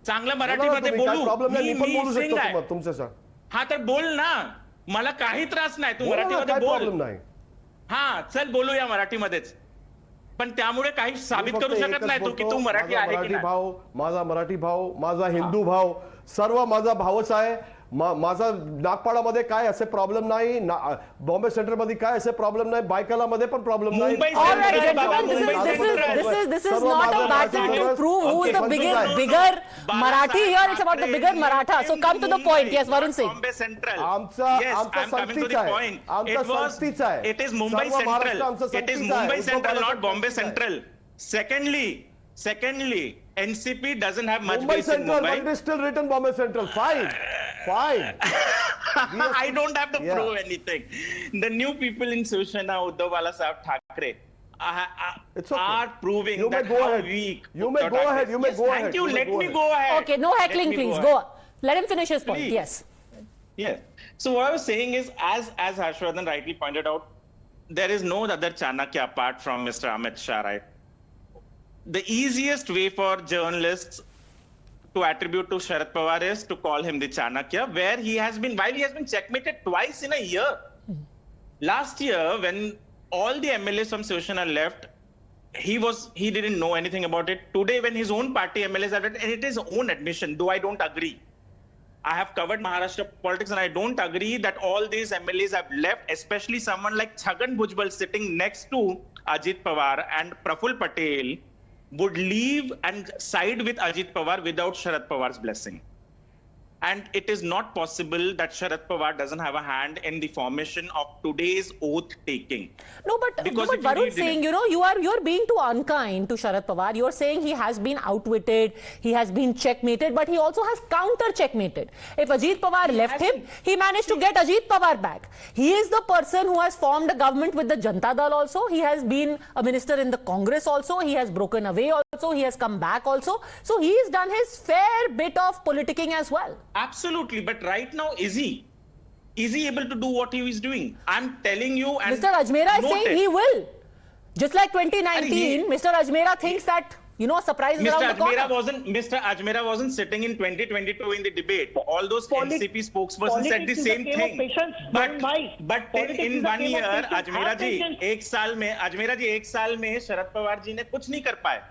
चांगलं मराठीमध्ये बोलू. मी सिंग आहे. हा तर बोल ना. मला काही त्रास नाही. तू मराठीमध्ये बोल. हा चल बोलूया मराठीमध्येच. पण त्यामुळे काही साबित करू शकत नाही तू की तू मराठी आहे की नाही. माझा मराठी भाव, माझा हिंदू भाव, सर्व माझा भावच आहे. माझा नागपाडामध्ये काय असे प्रॉब्लेम नाही, बॉम्बे सेंटर मध्ये काय असे प्रॉब्लेम नाही, बायकालामध्ये पण प्रॉब्लेम नाही. This is not a battle to prove who is the bigger Marathi here. It's about the bigger Maratha. So come to the point. Yes, Varun Singh. Bombay Central. आमचा संस्थीचा आहे. आमचा संस्थीचा आहे. It is Mumbai Central. It is Mumbai Central, not Bombay Central. Secondly, NCP doesn't have much base in Mumbai. But it is still written Bombay Central. Fine. Fine. I don't have to Yeah. prove anything. The new people in Shiv Sena, Uddhaw Sahab Thackeray, It's okay. are proving You may that go how ahead. weak. You may Uddhav go Thackeray ahead. is. You may Yes, go thank ahead. you. You may Let go me ahead. go ahead. Okay, no heckling, Let me please. go Go. ahead. Let him finish his point. Please. Yes. Yes. So what I was saying is, as Harshvardhan rightly pointed out, there is no other Chanakya apart from Mr. Amit Shah, right? The easiest way for journalists to attribute to Sharad Pawar is to call him the Chanakya, where he has been, while he has been checkmated twice in a year. Last year, when all the MLAs from Shiv Sena left, he didn't know anything about it. Today, when his own party MLAs have left, and it is his own admission, though I don't agree. I have covered Maharashtra politics and I don't agree that all these MLAs have left, especially someone like Chhagan Bhujbal sitting next to Ajit Pawar and Praful Patel would leave and side with Ajit Pawar without Sharad Pawar's blessing. And it is not possible that Sharad Pawar doesn't have a hand in the formation of today's oath taking. No, but Varun saying, you're being too unkind to Sharad Pawar. You're saying he has been outwitted, he has been checkmated, but he also has counter-checkmated. If Ajit Pawar left him, he managed to get Ajit Pawar back. He is the person who has formed a government with the Janata Dal also. He has been a minister in the Congress also. He has broken away also. He has come back also. So he has done his fair bit of politicking as well. Absolutely, but right now, is he able to do what he is doing? I'm telling you. And Mr. Ajmera is saying he will. Just like 2019, Mr. Ajmera thinks that, a surprise is around the corner. Mr. Ajmera wasn't sitting in 2022 in the debate. All those NCP spokespersons said the same thing. But in 1 year, Ajmera ji, एक साल में शरद पवार जी ने कुछ नहीं कर पाए.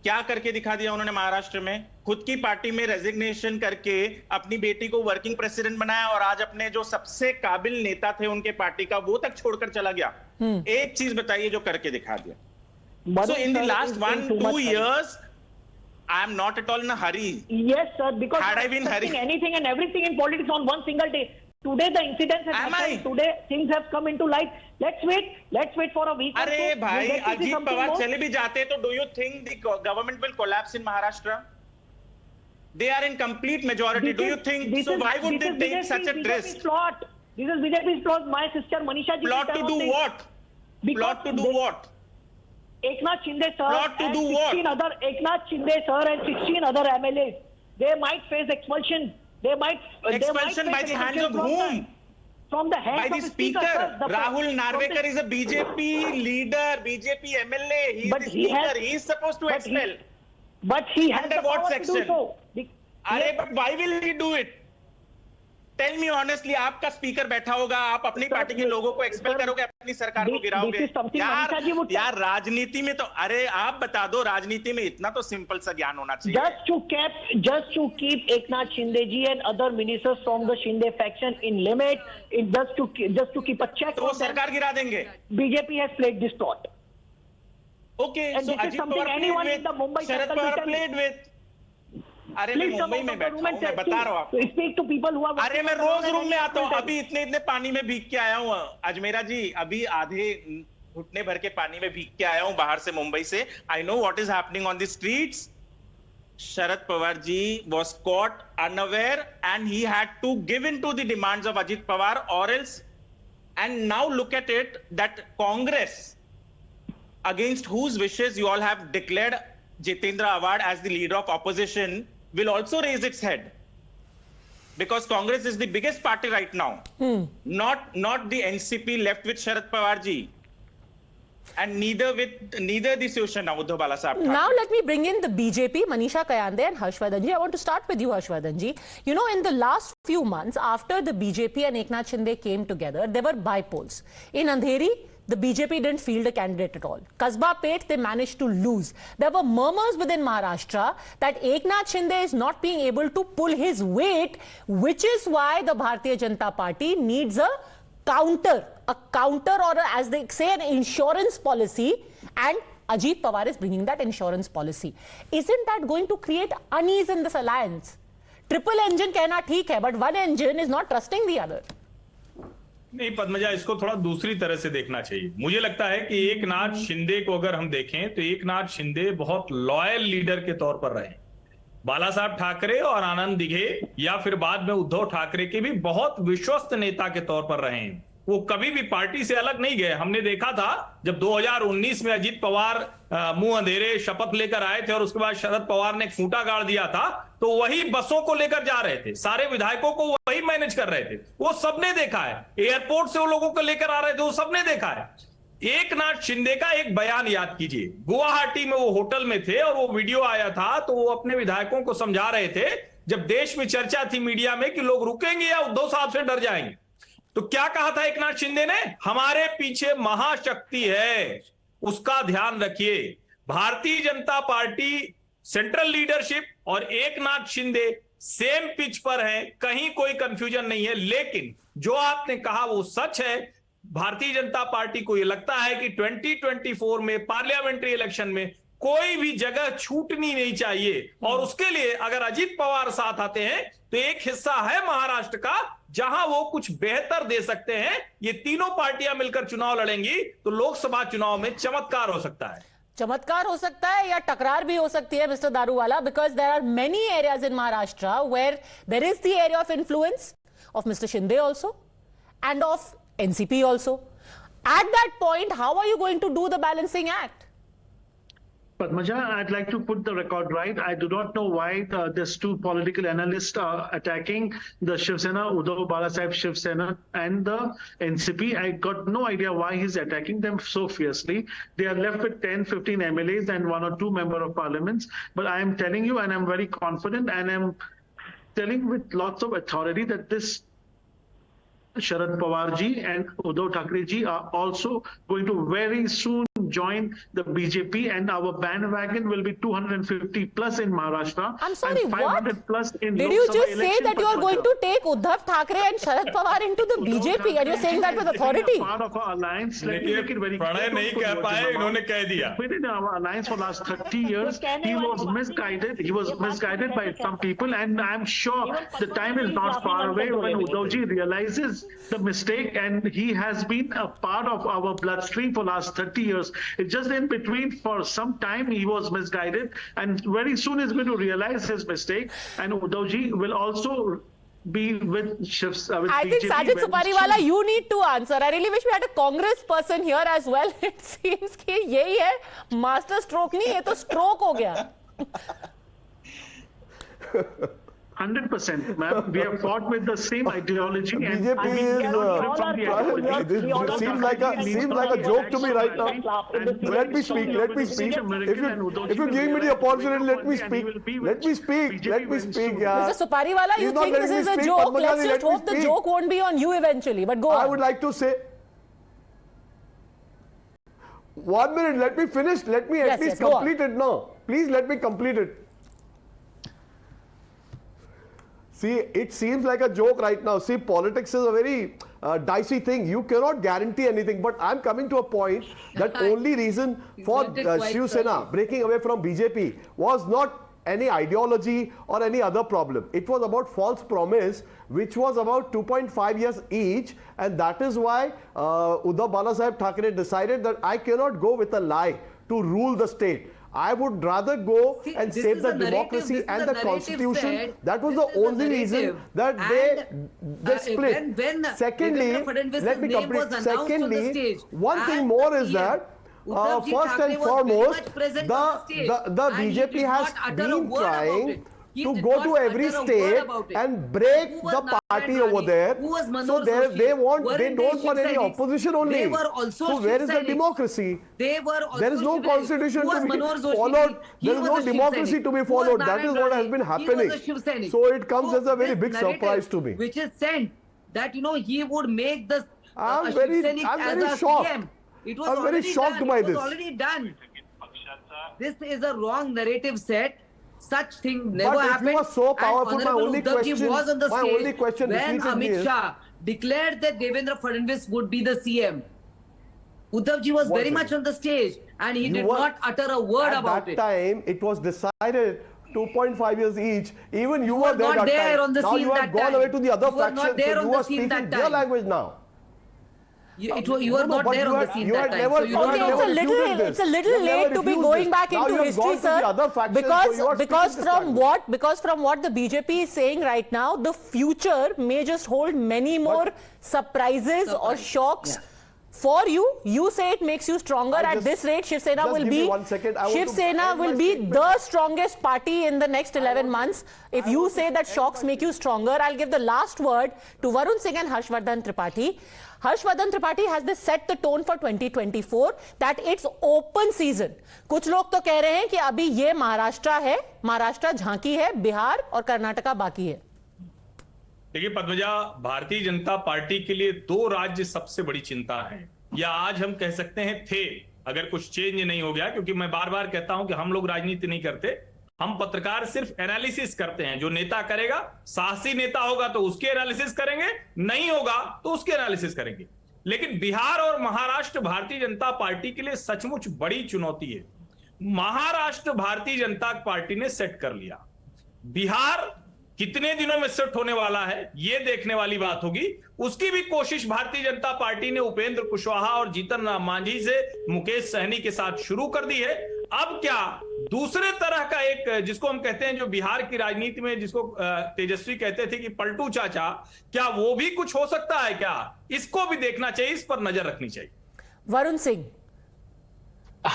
क्या करके दिखा दिया उन्होंने महाराष्ट्र में? खुद की पार्टी में रेजिग्नेशन करके अपनी बेटी को वर्किंग प्रेसिडेंट बनाया और आज अपने जो सबसे काबिल नेता थे उनके पार्टी का वो तक छोड़कर चला गया. एक चीज बताइए जो करके दिखा दिया. So in the last 1-2 years, I am not at all in a hurry. Yes, sir, because had I been hurrying anything and everything in politics on one single day. Today the incidents have happened. Today things have come into light. Let's wait for a week. अरे भाई, अजीत पवार चले भी जाते तो do you think the government will collapse in Maharashtra? They are in complete majority. Do you think so? Why would they take such a risk? This is BJP's plot. My sister Manisha ji. Plot to do what? Plot to do what? Eknath Shinde sir Plot to do what? Eknath Shinde sir and 16 other MLAs. They might face expulsion. Expulsion by the hands of whom? From the hands by of the speaker. Rahul Narvekar is a BJP leader, BJP MLA. He is the speaker. He is supposed to expel. But he has under the what power section? to do so. But why will he do it? Tell me honestly, आपका speaker बैठा होगा, आप अपनी party के लोगों को expel करोगे, अपनी सरकार को गिराओगे. यार राजनीति में तो अरे आप बता दो, राजनीति में इतना तो सिंपल सा ज्ञान होना चाहिए. Just to keep Eknath Shinde ji and other ministers from the Shinde faction in limit, just to keep a check. तो सरकार गिरा देंगे. BJP has played this plot. Okay, and so this is something anyone in the Mumbai Sharad Pawar played with. अरे मैं मुंबई में बैठा हूँ, मैं बता रहा हूँ आपको. Speak to people who are. अरे मैं रोज रूम में आता हूँ, अभी इतने पानी में भीग के आया हूँ. अजमेरा जी, अभी आधे घुटने भर के पानी में भीग के आया हूँ बाहर से, मुंबई से. I know what is happening on the streets. Sharad Pawar ji was caught unaware and he had to give in to the demands of Ajit Pawar or else. And now look at it, that Congress, against whose wishes you all have declared Jitendra Awad as the leader of opposition, will also raise its head, because Congress is the biggest party right now. Not the NCP left with Sharad Pawar ji, and neither the Shiv Sena Uddhaw Sahab. Now let me bring in the BJP, Manisha Kayande and Harshvardhan ji. I want to start with you, Harshvardhan ji. In the last few months, after the BJP and Eknath Shinde came together, there were bypolls. In Andheri, the BJP didn't field a candidate at all. Kasba Pet, they managed to lose. There were murmurs within Maharashtra that Eknath Shinde is not being able to pull his weight, which is why the Bharatiya Janata Party needs a counter or as they say, an insurance policy, and Ajit Pawar is bringing that insurance policy. Isn't that going to create unease in this alliance? Triple engine कहना ठीक है, but one engine is not trusting the other. नहीं पद्मजा, इसको थोड़ा दूसरी तरह से देखना चाहिए. मुझे लगता है कि एकनाथ शिंदे को अगर हम देखें तो एकनाथ शिंदे बहुत लॉयल लीडर के तौर पर रहे. बाला साहब ठाकरे और आनंद दिघे या फिर बाद में उद्धव ठाकरे के भी बहुत विश्वस्त नेता के तौर पर रहे हैं। वो कभी भी पार्टी से अलग नहीं गए। हमने देखा था जब 2019 में अजीत पवार मुंह अंधेरे शपथ लेकर आए थे और उसके बाद शरद पवार ने खूंटा गाड़ दिया था, तो वही बसों को लेकर जा रहे थे, सारे विधायकों को वही मैनेज कर रहे थे। वो सबने देखा है। एयरपोर्ट से वो लोगों को लेकर आ रहे थे, वो सबने देखा है। एक नाथ शिंदे का एक बयान याद कीजिए, गुवाहाटी में वो होटल में थे और वो वीडियो आया था, तो वो अपने विधायकों को समझा रहे थे जब देश में चर्चा थी मीडिया में कि लोग रुकेंगे या उद्धव साहब से डर जाएंगे, तो क्या कहा था एक नाथ शिंदे ने? हमारे पीछे महाशक्ति है, उसका ध्यान रखिए। Bharatiya Janata party central leadership और एक नाथ शिंदे सेम पिच पर हैं, कहीं कोई कंफ्यूजन नहीं है। लेकिन जो आपने कहा वो सच है। भारतीय जनता पार्टी को यह लगता है कि 2024 में पार्लियामेंट्री इलेक्शन में कोई भी जगह छूटनी नहीं चाहिए, और उसके लिए अगर अजीत पवार साथ आते हैं तो एक हिस्सा है महाराष्ट्र का जहां वो कुछ बेहतर दे सकते हैं। ये तीनों पार्टियां मिलकर चुनाव लड़ेंगी तो लोकसभा चुनाव में चमत्कार हो सकता है। चमत्कार हो सकता है या टकरार भी हो सकती है mister Daruwala, because there are many areas in Maharashtra where there is the area of influence of mister Shinde also and of NCP also. At that point, how are you going to do the balancing act? Padmaja, I'd like to put the record right. I do not know why these two political analysts are attacking the Shiv Sena, Uddhav Balasaheb Shiv Sena and the NCP. I got no idea why he's attacking them so fiercely. They are left with 10, 15 MLAs and 1 or 2 member of parliaments. But I am telling you, and I'm very confident, and I'm telling with lots of authority that this Sharad Pawar ji and Uddhav Thackeray ji are also going to very soon join the BJP, and our bandwagon will be 250 plus in Maharashtra. I'm sorry, and 500 what? plus in Did Lok you Sabha just say election, that you are going to take Uddhav Thackeray and Sharad Pawar into the BJP, and you're saying that with authority? Part of our alliance. Let me make it very clear. Pranay नहीं कह पाए, इन्होंने कह दिया। Been in our alliance for last 30 years. He was misguided. He was misguided by some people, and I'm sure the time is not far away when Uddhav ji realizes the mistake, and he has been a part of our bloodstream for last 30 years. It's just in between for some time he was misguided, and very soon he's going to realize his mistake, and Uddhav ji will also be with Shiv with I think BJP Sajid very Supariwala, soon. you need to answer. I really wish we had a Congress person here as well. It seems कि यही है, master stroke नहीं, ये तो stroke हो गया. 100%, ma'am. We have fought with the same ideology. And BJP seems like a joke to me right now. Let me speak. If you give me the opportunity, let me speak. Yeah. Mr. Supariwala, you think this is a joke? Let's just hope the joke won't be on you eventually. But go on. I would like to say, 1 minute. Let me finish. Let me at least complete it now. Please let me complete it. See, it seems like a joke right now. See, politics is a very dicey thing. You cannot guarantee anything. But I'm coming to a point that only reason for Shiv Sena breaking away from BJP was not any ideology or any other problem. It was about false promise, which was about 2.5 years each. And that is why Uddhav Balasaheb Thackeray decided that I cannot go with a lie to rule the state. I would rather go and save the democracy and the constitution. That was the only reason that they split. Secondly, let me complete. Secondly, one thing more is that first and foremost, the BJP has been trying to go to every state and break the party over there. So they don't want any opposition only. So where is the democracy? There is no constitution to be followed. There is no democracy to be followed. That is what has been happening. So it comes as a very big surprise to me. Which is sent that he would make the I'm very shocked. I'm very shocked by this. It was already done. This is a wrong narrative set. Such thing never happened. But if you are so powerful, my only question when Amit Shah declared that Devendra Fadnavis would be the CM. Uddhav ji was very much on the stage, and he did not utter a word about it. At that time, it was decided 2.5 years each. Even you were there that time. Now you have gone away to the other faction, so you are speaking their language now. You are not there on the scene that time. Okay, it's a little late to be going back into history, sir. Because from what the BJP is saying right now, the future may just hold many more surprises or shocks. For you, you say it makes you stronger. At this rate, Shiv Sena will be the strongest party in the next 11 months. If you say that shocks make you stronger, I'll give the last word to Varun Singh and Harshvardhan Tripathi. Harshvardhan Tripathi has set the tone for 2024 that it's open season. कुछ लोग तो कह रहे हैं कि अभी ये महाराष्ट्र है, महाराष्ट्र झांकी है, बिहार और कर्नाटका बाकी है. देखिए पद्मजा, भारतीय जनता पार्टी के लिए दो राज्य सबसे बड़ी चिंता है, या आज हम कह सकते हैं थे, अगर कुछ चेंज नहीं हो गया, क्योंकि मैं बार बार कहता हूं कि हम लोग राजनीति नहीं करते, हम पत्रकार सिर्फ एनालिसिस करते हैं. जो नेता करेगा, साहसी नेता होगा तो उसके एनालिसिस करेंगे, नहीं होगा तो उसके एनालिसिस करेंगे. लेकिन बिहार और महाराष्ट्र भारतीय जनता पार्टी के लिए सचमुच बड़ी चुनौती है. महाराष्ट्र भारतीय जनता पार्टी ने सेट कर लिया, बिहार कितने दिनों में सेट होने वाला है ये देखने वाली बात होगी. उसकी भी कोशिश भारतीय जनता पार्टी ने उपेंद्र कुशवाहा और जीतन राम मांझी से मुकेश सहनी के साथ शुरू कर दी है. अब क्या दूसरे तरह का एक, जिसको हम कहते हैं, जो बिहार की राजनीति में जिसको तेजस्वी कहते थे कि पलटू चाचा, क्या वो भी कुछ हो सकता है क्या? इसको भी देखना चाहिए, इस पर नजर रखनी चाहिए. Varun Singh,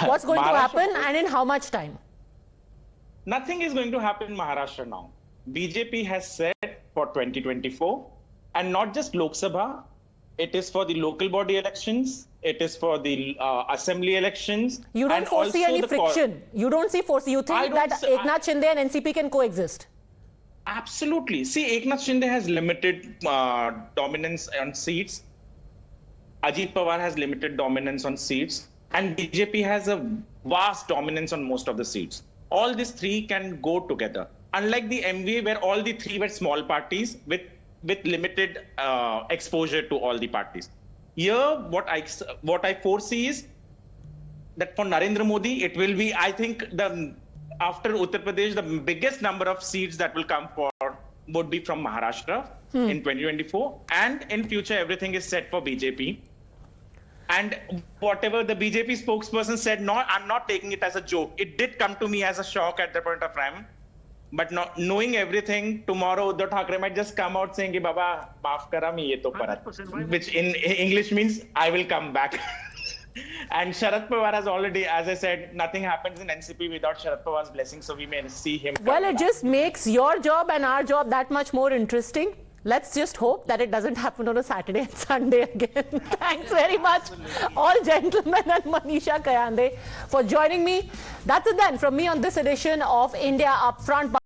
what's going to happen and in how much time? Nothing is going to happen in Maharashtra now. BJP has said for 2024, and not just Lok Sabha, it is for the local body elections, it is for the assembly elections. You don't foresee any friction. You don't see foresee. You think that Eknath Shinde and NCP can coexist? Absolutely. See, Eknath Shinde has limited dominance on seats. Ajit Pawar has limited dominance on seats, and BJP has a vast dominance on most of the seats. All these three can go together. Unlike the MVA, where all the three were small parties with limited exposure to all the parties. Here, what I foresee is that for Narendra Modi, it will be, I think, after Uttar Pradesh, the biggest number of seats that will come for would be from Maharashtra in 2024. And in future, everything is set for BJP. And whatever the BJP spokesperson said, no, I'm not taking it as a joke. It did come to me as a shock at the point of time. But not knowing everything, tomorrow Uddhav Thackeray might just come out saying, "Baba, maaf kara main ye to parat," which in English means I will come back. And Sharad Pawar has already, as I said, nothing happens in NCP without Sharad Pawar's blessing, so we may see him. Well, it just makes your job and our job that much more interesting. Let's just hope that it doesn't happen on a Saturday and Sunday again. Thanks very much, all gentlemen, and Manisha Kayande for joining me. That's it then from me on this edition of India Upfront.